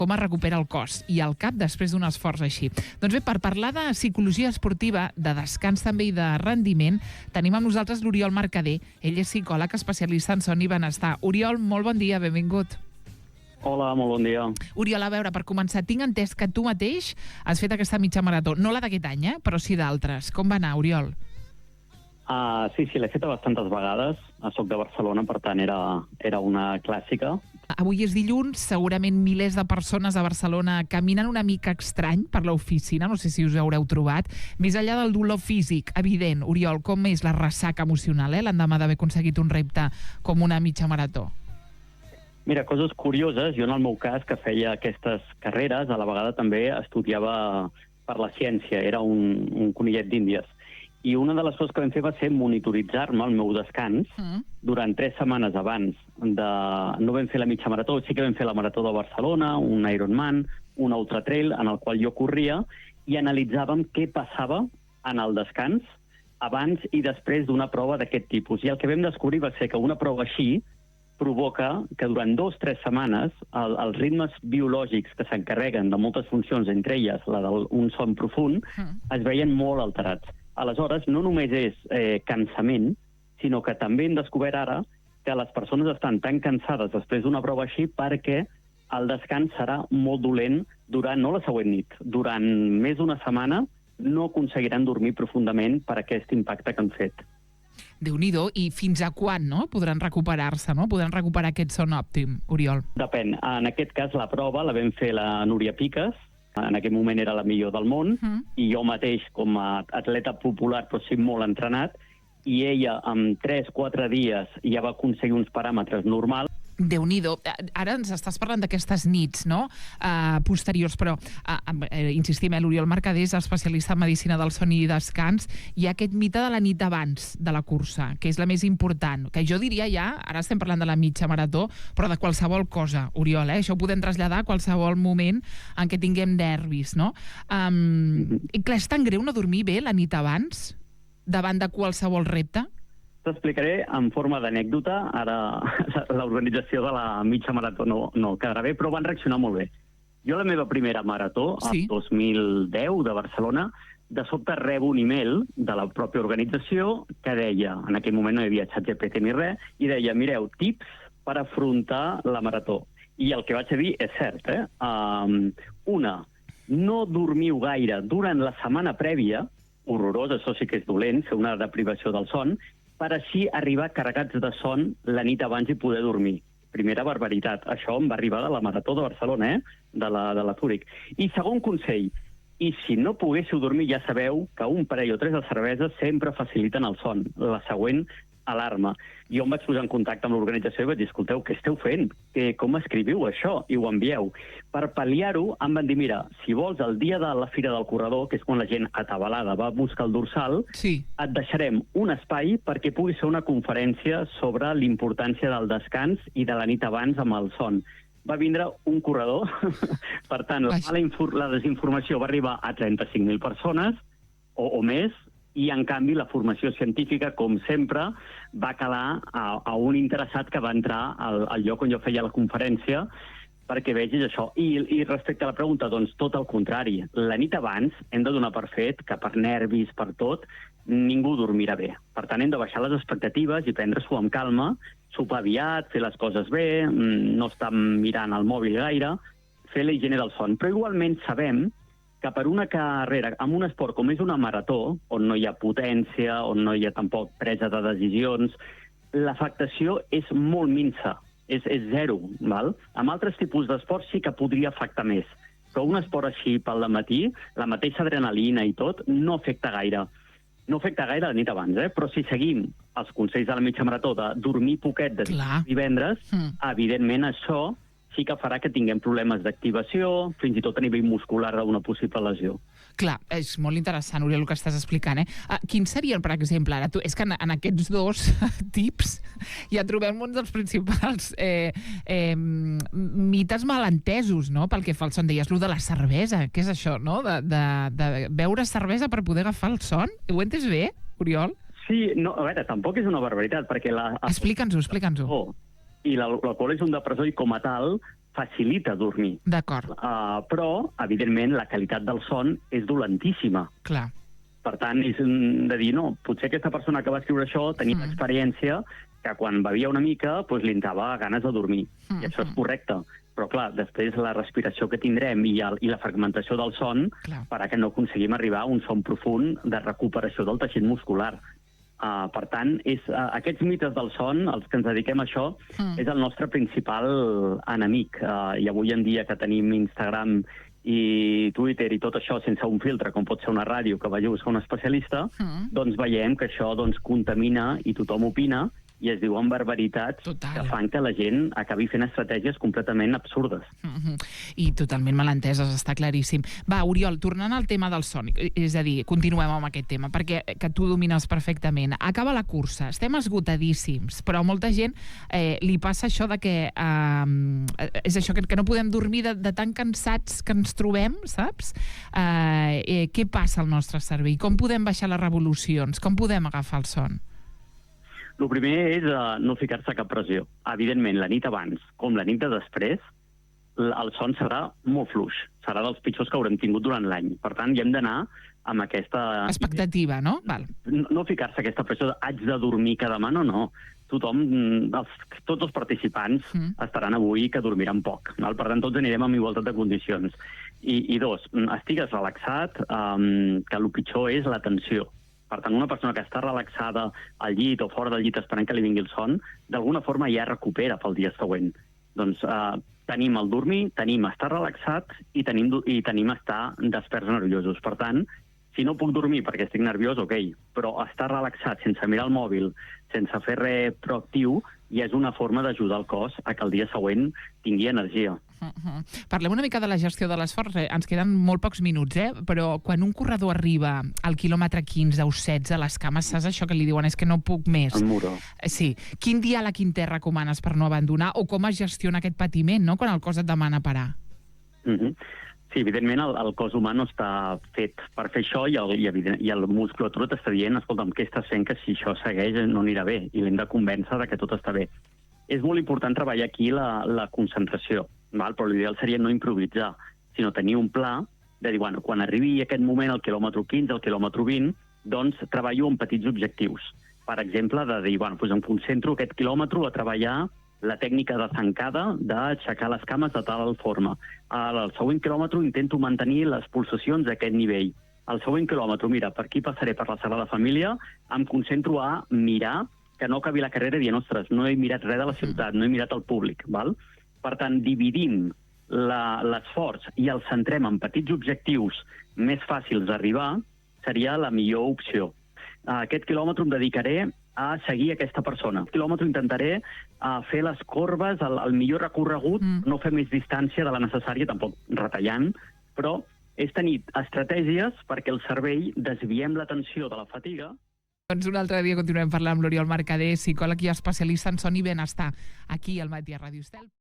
com es recupera el cos i el cap després d'un esforç així. Doncs bé, per parlar de psicologia esportiva, de descans també i de rendiment, tenim amb nosaltres l'Oriol Mercader. Ell és psicòleg especialista en son i benestar. Oriol, molt bon dia, benvingut. Hola, molt bon dia. Oriol, a veure, per començar, tinc entès que tu mateix has fet aquesta mitja marató, no la d'aquest any, però sí d'altres. Com va anar, Oriol? Sí, l'he feta bastantes vegades. Soc de Barcelona, per tant, era una clàssica. Avui és dilluns, segurament milers de persones a Barcelona caminen una mica estrany per l'oficina, no sé si us haureu trobat. Més enllà del dolor físic, evident, Oriol, com és la ressaca emocional, l'endemà d'haver aconseguit un repte com una mitja marató? Mira, coses curioses. Jo, en el meu cas, que feia aquestes carreres, a la vegada també estudiava per la ciència. Era un conillet d'Índies. I una de les coses que vam fer va ser monitoritzar-me el meu descans durant 3 setmanes abans. No vam fer la mitja marató, sí que vam fer la marató de Barcelona, un Ironman, un Ultra Trail, en el qual jo corria, i analitzàvem què passava en el descans abans i després d'una prova d'aquest tipus. I el que vam descobrir va ser que una prova així provoca que durant 2 o 3 setmanes els ritmes biològics que s'encarreguen de moltes funcions, entre elles la d'un son profund, es veien molt alterats. Aleshores, no només és cansament, sinó que també hem descobert ara que les persones estan tan cansades després d'una prova així perquè el descans serà molt dolent durant, no la següent nit, durant més d'una setmana no aconseguiran dormir profundament per aquest impacte que han fet. Déu-n'hi-do, i fins a quan podran recuperar-se, podran recuperar aquest son òptim, Oriol? Depèn. En aquest cas, la prova la vam fer la Núria Piques. En aquell moment era la millor del món, i jo mateix, com a atleta popular, però sí molt entrenat, i ella en 3-4 dies ja va aconseguir uns paràmetres normals. Déu-n'hi-do. Ara ens estàs parlant d'aquestes nits, posteriors, però insistim, l'Oriol Mercader és especialista en medicina del son i descans. Hi ha aquest mite de la nit abans de la cursa, que és la més important, que jo diria ja, ara estem parlant de la mitja marató, però de qualsevol cosa, Oriol, això ho podem traslladar a qualsevol moment en què tinguem nervis, no? I clar, és tan greu no dormir bé la nit abans, davant de qualsevol repte? T'explicaré en forma d'anècdota. Ara l'organització de la mitja marató no quedarà bé, però van reaccionar molt bé. Jo la meva primera marató, el 2010, de Barcelona, de sobte rebo un email de la pròpia organització que deia, en aquell moment no hi havia ChatGPT ni res, i deia, mireu, tips per afrontar la marató. I el que vaig dir és cert, Una, no dormiu gaire durant la setmana prèvia, horrorós, això sí que és dolent, fer una deprivació del son, per així arribar carregats de son la nit abans i poder dormir. Primera barbaritat. Això em va arribar de la Marató de Barcelona, de la Zúrich. I segon consell, i si no poguéssiu dormir, ja sabeu que un parell o 3 de cerveses sempre faciliten el son. La següent, alarma. Jo em vaig posar en contacte amb l'organització i vaig dir, escolteu, què esteu fent? Com escriviu això? I ho envieu. Per pal·liar-ho, em van dir, mira, si vols, el dia de la Fira del Corredor, que és quan la gent atabalada va buscar el dorsal, et deixarem un espai perquè pugui ser una conferència sobre l'importància del descans i de la nit abans amb el son. Va vindre un corredor, per tant, la desinformació va arribar a 35.000 persones, o més, i, en canvi, la formació científica, com sempre, va calar a un interessat que va entrar al lloc on jo feia la conferència perquè vegis això. I respecte a la pregunta, doncs tot el contrari. La nit abans hem de donar per fet que per nervis, per tot, ningú dormirà bé. Per tant, hem de baixar les expectatives i prendre-s'ho amb calma, sopar aviat, fer les coses bé, no estar mirant el mòbil gaire, fer la higiene del son. Però igualment sabem que per una carrera, en un esport com és una marató, on no hi ha potència, on no hi ha tampoc presa de decisions, l'afectació és molt minsa, és zero. Val? Amb altres tipus d'esports sí que podria afectar més, però un esport així pel matí, la mateixa adrenalina i tot, no afecta gaire. No afecta gaire la nit abans, però si seguim els consells de la mitja marató de dormir poquet de divendres, evidentment això sí que farà que tinguem problemes d'activació, fins i tot a nivell muscular d'una possible lesió. Clar, és molt interessant, Oriol, el que estàs explicant. Quins serien, per exemple, ara és que en aquests 2 tips ja trobem un dels principals mites malentesos, no?, pel que fa al son. Deies, lo de la cervesa, què és això, no?, de beure cervesa per poder agafar el son? Ho he entès bé, Oriol? Sí, no, a veure, tampoc és una barbaritat, perquè Explica'ns-ho. I l'alcohol és un depressor i com a tal facilita dormir. D'acord. Però, evidentment, la qualitat del son és dolentíssima. Clar. Per tant, és de dir, no, potser aquesta persona que va escriure això tenia l'experiència que quan bevia una mica li entrava ganes de dormir. I això és correcte. Però, clar, després la respiració que tindrem i la fragmentació del son farà que no aconseguim arribar a un son profund de recuperació del teixit muscular. Per tant, aquests mites del son, els que ens dediquem a això, és el nostre principal enemic. I avui en dia que tenim Instagram i Twitter i tot això sense un filtre, com pot ser una ràdio que vagi a buscar un especialista, doncs veiem que això contamina i tothom opina i es diuen barbaritats que fan que la gent acabi fent estratègies completament absurdes. I totalment malenteses, està claríssim. Va, Oriol, tornant al tema del son, és a dir, continuem amb aquest tema, perquè que tu domines perfectament. Acaba la cursa, estem esgotadíssims, però a molta gent li passa això de que és això, que no podem dormir de tan cansats que ens trobem, saps? Què passa al nostre cervell? Com podem baixar les revolucions? Com podem agafar el son? El primer és no ficar-se cap pressió. Evidentment, la nit abans, com la nit de després, el son serà molt fluix. Serà dels pitjors que haurem tingut durant l'any. Per tant, hi hem d'anar amb aquesta... expectativa, no? Val. No ficar-se aquesta pressió de haig de dormir cada demà, no. Tothom, tots els participants estaran avui que dormiran poc. Per tant, tots anirem amb igualtat de condicions. I dos, estigues relaxat, que el pitjor és la tensió. Per tant, una persona que està relaxada al llit o fora del llit esperant que li vingui el son, d'alguna forma ja recupera pel dia següent. Doncs tenim el dormir, tenim estar relaxats i tenim estar desperts nerviosos. Per tant, si no puc dormir perquè estic nerviós, ok, però estar relaxat sense mirar el mòbil, sense fer res proactiu, ja és una forma d'ajudar el cos a que el dia següent tingui energia. Parlem una mica de la gestió de l'esforç. Ens queden molt pocs minuts, però quan un corredor arriba al quilòmetre 15 o 16 a les cames, saps això que li diuen? És que no puc més. El muro. Sí. Quin diàleg intern recomanes per no abandonar? O com es gestiona aquest patiment, no?, quan el cos et demana parar? Sí, evidentment el cos humà no està fet per fer això i el musculatura t'està dient, escolta'm, què estàs fent, que si això segueix no anirà bé, i l'hem de convèncer que tot està bé. És molt important treballar aquí la concentració, però l'ideal seria no improvisar, sinó tenir un pla de dir, bueno, quan arribi aquest moment al quilòmetre 15, al quilòmetre 20, doncs treballo amb petits objectius. Per exemple, de dir, bueno, doncs em concentro aquest quilòmetre a treballar la tècnica de zancada, d'aixecar les cames de tal forma. Al següent quilòmetre intento mantenir les pulsacions d'aquest nivell. Al següent quilòmetre, mira, per aquí passaré per la Sagrada Família, em concentro a mirar que no acabi la carrera dient, ostres, no he mirat res de la ciutat, no he mirat el públic. Val? Per tant, dividim l'esforç i el centrem en petits objectius més fàcils d'arribar seria la millor opció. Aquest quilòmetre em dedicaré a seguir aquesta persona. Aquest quilòmetre intentaré fer les corbes, el millor recorregut, no fer més distància de la necessària, tampoc retallant, però és tenir estratègies perquè el cervell desviem l'atenció de la fatiga. Doncs un altre dia continuem parlant amb l'Oriol Mercader, psicòleg i especialista en son i benestar, aquí al Matí a Ràdio Estel.